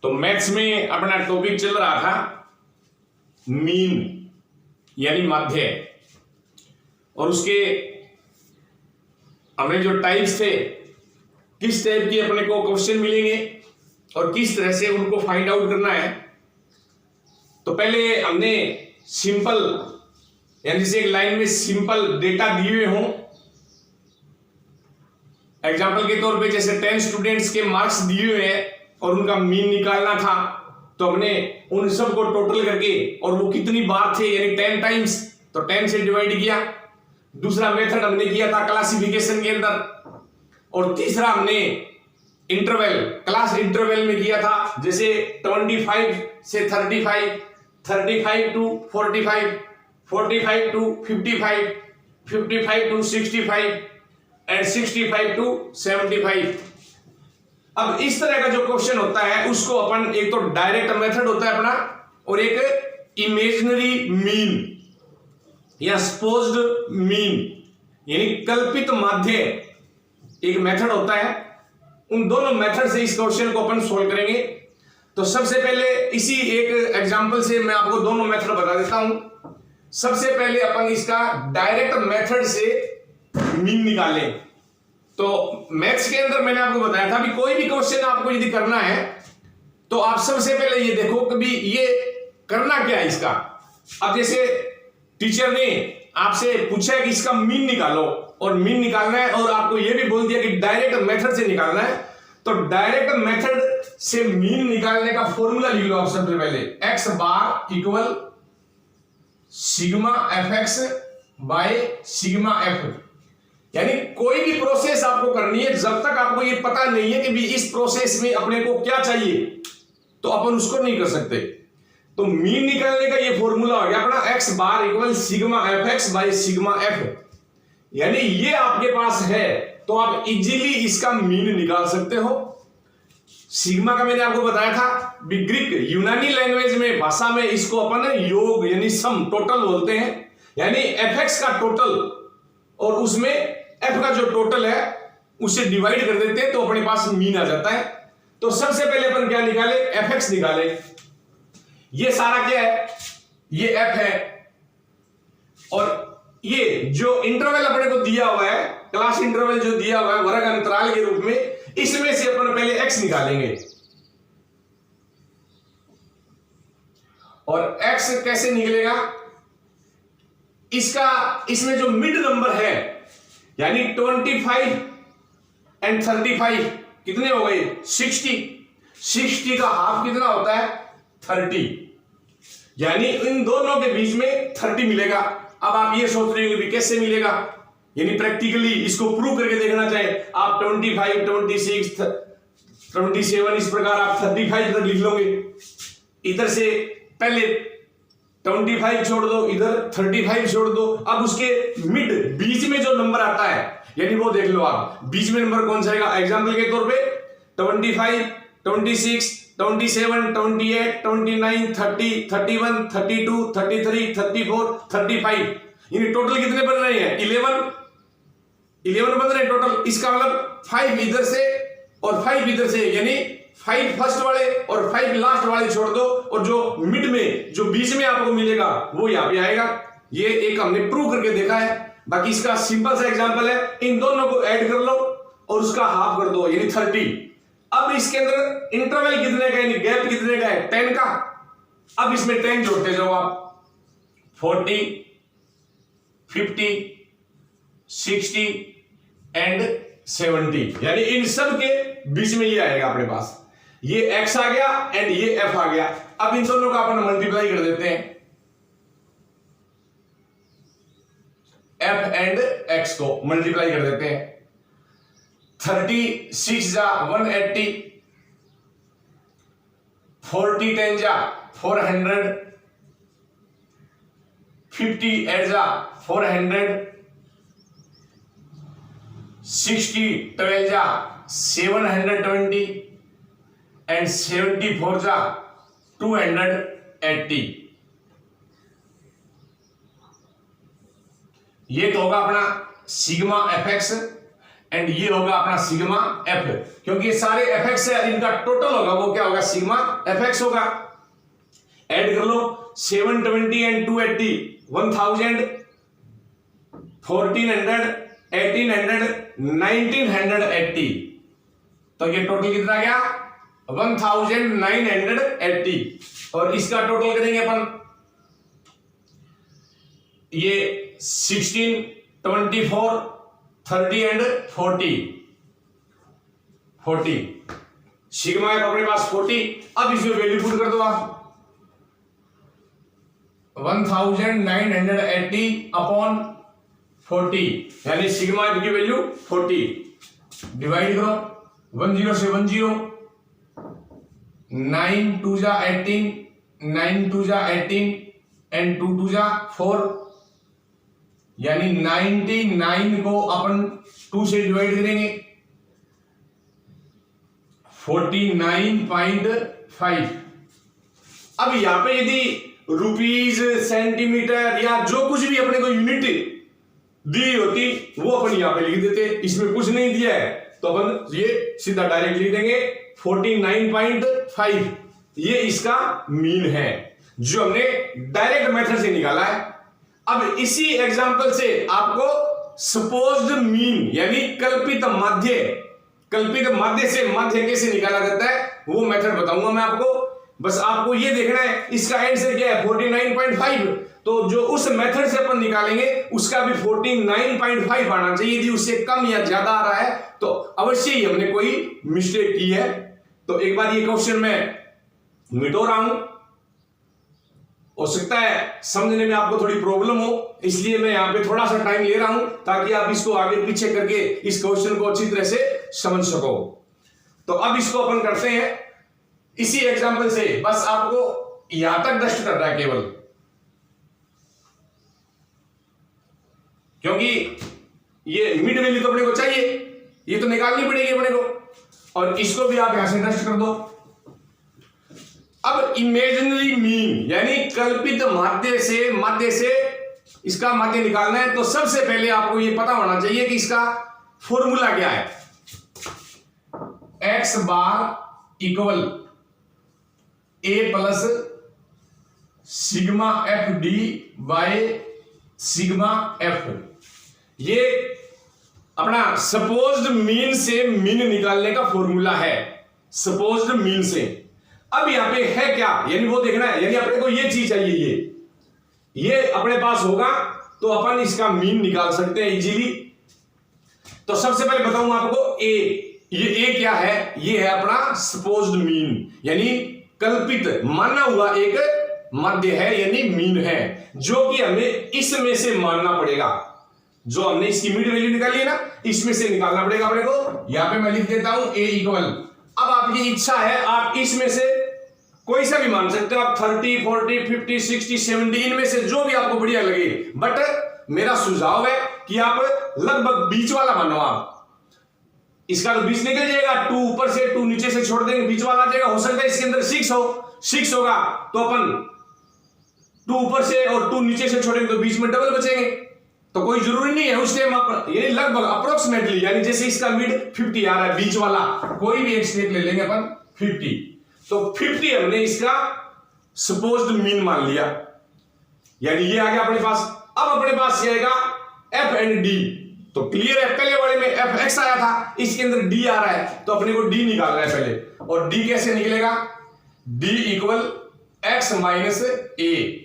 तो मैथ्स में अपना टॉपिक चल रहा था मीन यानी माध्य, और उसके हमने जो टाइप्स थे, किस टाइप की अपने को क्वेश्चन मिलेंगे और किस तरह से उनको फाइंड आउट करना है। तो पहले हमने सिंपल यानी जैसे एक लाइन में सिंपल डेटा दिए हुए हों, एग्जाम्पल के तौर पे जैसे 10 स्टूडेंट्स के मार्क्स दिए हुए हैं और उनका मीन निकालना था, तो हमने उन सब को टोटल करके और वो कितनी बार थे यानी 10 टाइम्स, तो 10 से डिवाइड किया। दूसरा मेथड हमने किया था क्लासिफिकेशन के अंदर, और तीसरा हमने इंटरवल क्लास इंटरवल में किया था, जैसे 25 से 35, 35 to 45, 45 to 55, 55 to 65 and 65 to 75। अब इस तरह का जो क्वेश्चन होता है उसको अपन, एक तो डायरेक्ट मेथड होता है अपना, और एक इमेजिनरी मीन या सपोज्ड मीन यानी कल्पित माध्य एक मेथड होता है। उन दोनों मेथड से इस क्वेश्चन को अपन सोल्व करेंगे। तो सबसे पहले इसी एक एग्जांपल से मैं आपको दोनों मेथड बता देता हूं। सबसे पहले अपन इसका डायरेक्ट मेथड से मीन निकालें। तो मैथ्स के अंदर मैंने आपको बताया था भी कोई भी क्वेश्चन आपको यदि करना है तो आप सबसे पहले ये देखो कि भी ये करना क्या है इसका। अब जैसे टीचर ने आपसे पूछा है कि इसका मीन निकालो, और मीन निकालना है और आपको ये भी बोल दिया कि डायरेक्ट मेथड से निकालना है, तो डायरेक्ट मेथड से मीन निकालने का फॉर्मूला लिख लो आप सबसे पहले। X bar equal sigma F x by sigma F, यानी कोई भी प्रोसेस आपको करनी है, जब तक आपको ये पता नहीं है कि भी इस प्रोसेस में अपने को क्या चाहिए तो अपन उसको नहीं कर सकते। तो मीन निकालने का ये फॉर्मूला हो गया अपना x bar equal sigma F x by sigma F, यानी ये आपके पास है तो आप इजीली इसका मीन निकाल सकते हो। सिग्मा का मैंने आपको बताया था, ग्रीक यूनानी लैंग्वेज में भाषा में इसको अपन योग यानी सम टोटल बोलते हैं, यानी एफ एक्स का टोटल और उसमें एफ का जो टोटल है उसे डिवाइड कर देते हैं तो अपने पास मीन आ जाता है। तो सबसे पहले अपन क्या निकाले, एफ एक्स निकाले। ये सारा क्या है, ये एफ है, और ये जो इंटरवल अपने को दिया हुआ है, क्लास इंटरवल जो दिया हुआ है वर्ग अंतराल के रूप में, इसमें से अपन पहले एक्स निकालेंगे। और एक्स कैसे निकलेगा, इसका इसमें जो मिड नंबर है यानी 25 एंड 35 कितने हो गए 60 का हाफ कितना होता है 30, यानी इन दोनों के बीच में 30 मिलेगा। अब आप ये सोच रहे हो कि कैसे मिलेगा, यानी प्रैक्टिकली इसको प्रूव करके देखना चाहे आप 25, 26, 27 इस प्रकार आप 35 तक लिख लोगे। इधर से पहले 25 छोड़ दो, इधर 35 छोड़ दो, अब उसके मिड बीच में जो नंबर आता है यानी वो देख लो आप, बीच में नंबर कौन सा आएगा। एग्जांपल के तौर पे 25, 26, 27, 28, 29, 30, 31, 32, 33, 34, 35, यानी टोटल कितने बन रहे हैं 11 बन रहे हैं टोटल। इसका मतलब 5 इधर से और 5 इधर से, यानी 5 फर्स्ट वाले और 5 लास्ट वाले छोड़ दो, और जो मिड में जो बीच में आपको मिलेगा वो यहां पे आएगा। ये एक हमने प्रूव करके देखा है। बाकी इसका सिंपल सा एग्जांपल है, इन दोनों को ऐड कर लो और उसका हाफ कर दो यानी 30। अब इसके अंदर इंटरवल कितने का यानी गैप कितने का है 10 का। अब इसमें 10 जोड़ते जाओ आप, 40, 50, 60 एंड 70, यानी इन सब के बीच में ये आएगा अपने पास। ये x आ गया एंड ये f आ गया। अब इन दोनों का अपन मल्टीप्लाई कर देते हैं, f एंड x को मल्टीप्लाई कर देते हैं। 36 जा 180, 40 10 जा 400, 50 8 जा 400, 60 12 जा 720 एंड 74 जा 280। ये तो होगा अपना सिग्मा एफ एक्स एंड ये होगा अपना सिग्मा एफ, क्योंकि ये सारे एफ एक्स है, इनका टोटल होगा वो क्या होगा, सिग्मा एफ एक्स होगा। ऐड कर लो 720 एंड 280, 1000, 1400, 1800, 1980, तो ये टोटल कितना गया 1980। और इसका टोटल करेंगे अपन, ये 16, 24, 30 एंड 40, सिग्मा एफ अपने पास 40। अब इसमें वैल्यू पुट कर दो आप, 1980 अपॉन 40, यानी सिग्मा एफ की वैल्यू 40। डिवाइड करो 10 से 10, 9 2 जा 18, 9 2 जा 18 एंड 2 2 जा 4, यानी 99 को अपन 2 से डिवाइड करेंगे, 49.5। अब यहां पे यदि रुपीज, सेंटीमीटर या जो कुछ भी अपने को यूनिट दी होती वो अपन यहां पे लिख देते, इसमें कुछ नहीं दिया है तो अपन ये सीधा डायरेक्ट लिख देंगे 49.5। ये इसका मीन है जो हमने डायरेक्ट मेथड से निकाला है। अब इसी एग्जांपल से आपको सपोज्ड मीन यानी कल्पित माध्य से माध्य कैसे निकाला जाता है वो मेथड बताऊंगा मैं आपको। बस आपको ये देखना है इसका आंसर क्या है 49.5, तो जो उस मेथड से अपन निकालेंगे उसका भी 49.5 आना चाहिए। यदि उससे कम या ज्यादा आ रहा है तो अवश्य ही हमने कोई मिस्टेक की है। तो एक बार ये क्वेश्चन मैं मिटो रहा हूं, हो सकता है समझने में आपको थोड़ी प्रॉब्लम हो, इसलिए मैं यहां पे थोड़ा सा टाइम ले रहा हूं ताकि आप इसको आगे पीछे करके इस क्वेश्चन को अच्छी तरह से समझ सको। तो अब इसको अपन करते हैं इसी एग्जांपल से, बस आपको यहां तक डस्ट करना है केवल, क्योंकि ये मिड वैल्यू तो अपने को चाहिए, ये तो निकालनी पड़ेगी अपने को, और इसको भी आप यहां से डस्ट कर दो। अब इमेजिनरी मीन यानी कल्पित माध्य से इसका माध्य निकालना है, तो सबसे पहले आपको यह पता होना चाहिए कि इसका फॉर्मूला क्या है। X bar equal A plus sigma F D by sigma F. ये अपना सपोज्ड मीन से मीन निकालने का फॉर्मूला है, सपोज्ड मीन से। अब यहां पे है क्या, यानी वो देखना है, यानी अपने को ये चीज चाहिए, ये अपने पास होगा तो अपन इसका मीन निकाल सकते हैं इजीली। तो सबसे पहले बताऊंगा आपको ये ए क्या है, ये है अपना सपोज्ड मीन यानी कल्पित माना हुआ एक मध्य है यानी मीन है, जो कि हमें इसमें से मानना पड़ेगा। जो हमने इसकी मिड वैल्यू निकाली है ना, इसमें से निकालना पड़ेगा अपने को। यहां पे मैं लिख देता हूं ए इक्वल, अब आपकी इच्छा है आप इसमें से कोई सा भी मान सकते हो, आप 30, 40, 50, 60, 70 इनमें से जो भी आपको बढ़िया लगे, बट मेरा सुझाव है कि आप लगभग बीच वाला मानो। आप इसका तो बीच निकल जाएगा, 2 ऊपर से 2 नीचे से छोड़ देंगे, बीच वाला आ जाएगा। हो सकता है इसके अंदर 6 होगा तो अपन 2 ऊपर से और 2 नीचे से छोड़ेंगे तो बीच में डबल बचेंगे। तो कोई जरूरी नहीं है उस टाइम आप ये लगभग अप्रोक्सीमेटली, यानी जैसे इसका मिड 50 आ रहा है, बीच वाला कोई भी एक स्टेप ले लेंगे अपन 50, तो 50 हमने इसका सपोज्ड मीन मान लिया, यानी ये आ गया अपने पास। अब अपने पास ये आएगा एफ एंड डी, तो क्लियर है, पहले वाले में एफ एक्स आया था, इसके अंदर डी आ रहा है, तो अपने को डी निकालना है पहले। और डी कैसे निकलेगा, डी इक्वल एक्स माइनस ए,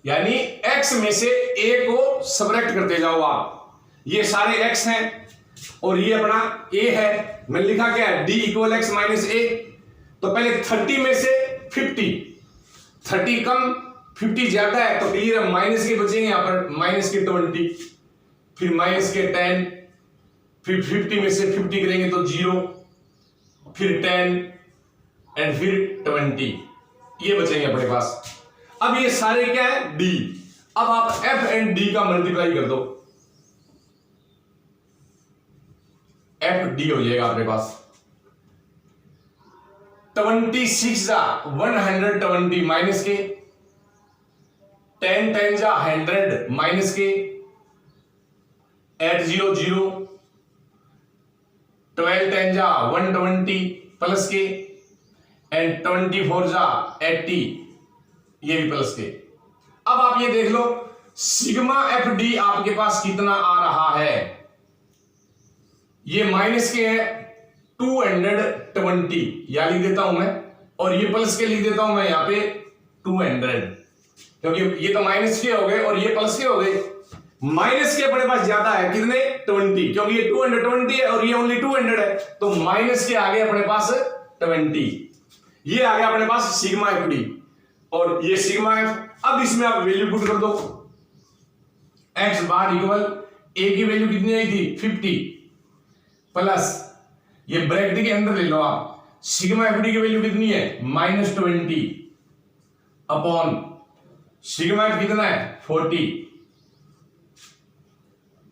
यानी x में से a को सबट्रैक्ट करते जाओ आप। ये सारे x हैं और ये अपना a है, मैंने लिखा क्या है d इक्वल एक्स माइनस ए। तो पहले 30 में से 50, 30 कम 50 ज्यादा है, तो क्लियर है माइनस के बचेंगे यहां पर, माइनस के 20, फिर माइनस के 10, फिर 50 में से 50 करेंगे तो 0, फिर 10 एंड फिर 20, ये बचेंगे अपने पास। अब ये सारे क्या है d, अब आप f एंड d का मल्टीप्लाई कर दो, f d हो जाएगा अपने पास। 26 जा 120 माइनस के, 10 10 जा 100 माइनस के, 8 0 0, 12 10 जा 120 प्लस के, एंड 24 जा 80, ये भी प्लस के। अब आप ये देख लो सिग्मा एफ डी आपके पास कितना आ रहा है, ये माइनस के है 220, या लिख देता हूं मैं, और ये प्लस के लिख देता हूं मैं यहां पे 200, क्योंकि ये तो माइनस के हो गए और ये प्लस के हो गए। माइनस के अपने पास ज्यादा है कितने 20, क्योंकि ये 220 है और ये ओनली 200 है, तो माइनस के आगे अपने पास 20, ये आ गया अपने पास सिग्मा एफ डी, और ये सिग्मा एफ। अब इसमें आप वैल्यू पुट कर दो, एक्स बार इक्वल ए की वैल्यू कितनी आई थी 50, प्लस ये ब्रैकेट के अंदर ले लो आप, सिग्मा एफ डी की वैल्यू कितनी है -20 अपॉन सिग्मा एफ कितना है 40,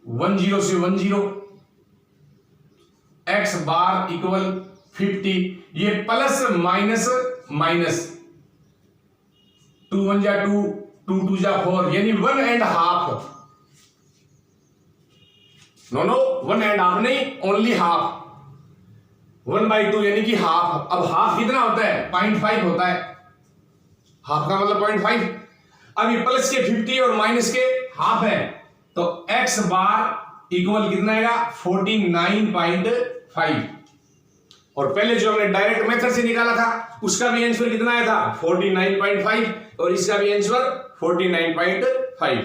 10 से 10, एक्स बार इक्वल 50, ये प्लस माइनस माइनस, 2 1 जा 2, 2 2 जा 4, यानी 1.5, नो 1.5 नहीं, ओनली हाफ, 1/2 यानी कि हाफ। अब हाफ कितना होता है 0.5 होता है, हाफ का मतलब 0.5। अब ये प्लस के 50 और माइनस के हाफ है, तो एक्स बार इक्वल कितना आएगा 49.5, और पहले जो हमने डायरेक्ट मेथड से निकाला था उसका भी आंसर कितना आया था 49.5, और इसका भी आंसर 49.5।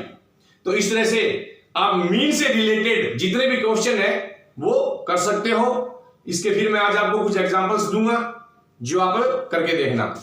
तो इस तरह से आप मीन से रिलेटेड जितने भी क्वेश्चन है वो कर सकते हो। इसके फिर मैं आज आपको कुछ एग्जांपल्स दूंगा जो आप करके देखना।